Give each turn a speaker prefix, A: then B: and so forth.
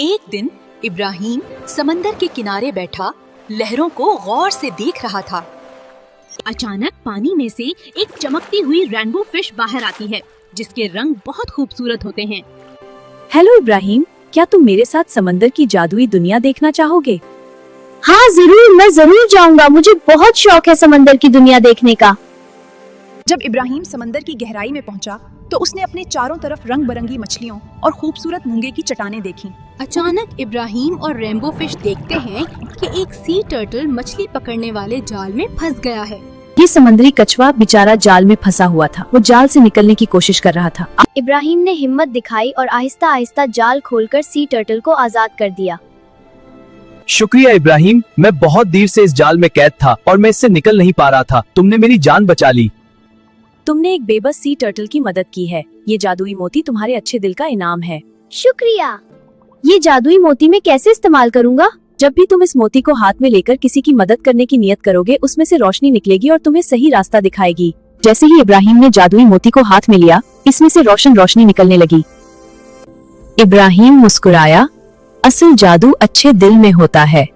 A: एक दिन इब्राहिम समंदर के किनारे बैठा लहरों को गौर से देख रहा था।
B: अचानक पानी में से एक चमकती हुई रेनबो फिश बाहर आती है, जिसके रंग बहुत खूबसूरत होते हैं।
C: हेलो इब्राहिम, क्या तुम मेरे साथ समंदर की जादुई दुनिया देखना चाहोगे?
D: हाँ जरूर, मैं जरूर जाऊंगा। मुझे बहुत शौक है समंदर की दुनिया देखने का।
A: जब इब्राहिम समंदर की गहराई में पहुंचा तो उसने अपने चारों तरफ रंग बिरंगी मछलियों और खूबसूरत मूंगे की चट्टानें देखीं।
B: अचानक इब्राहिम और रेनबो फिश देखते हैं कि एक सी टर्टल मछली पकड़ने वाले जाल में फंस गया है।
C: ये समुद्री कछुआ बेचारा जाल में फंसा हुआ था। वो जाल से निकलने की कोशिश कर रहा था।
D: इब्राहिम ने हिम्मत दिखाई और आहिस्ता आहिस्ता जाल खोलकर सी टर्टल को आजाद कर दिया।
E: शुक्रिया इब्राहिम, मैं बहुत देर से इस जाल में कैद था और मैं इससे निकल नहीं पा रहा था। तुमने मेरी जान बचा ली।
C: तुमने एक बेबस सी टर्टल की मदद की है। ये जादुई मोती तुम्हारे अच्छे दिल का इनाम है।
D: शुक्रिया। ये जादुई मोती मैं कैसे इस्तेमाल करूँगा?
C: जब भी तुम इस मोती को हाथ में लेकर किसी की मदद करने की नियत करोगे, उसमें से रोशनी निकलेगी और तुम्हें सही रास्ता दिखाएगी। जैसे ही इब्राहिम ने जादुई मोती को हाथ में लिया, इसमें से रोशनी निकलने लगी। इब्राहिम मुस्कुराया। असल जादू अच्छे दिल में होता है।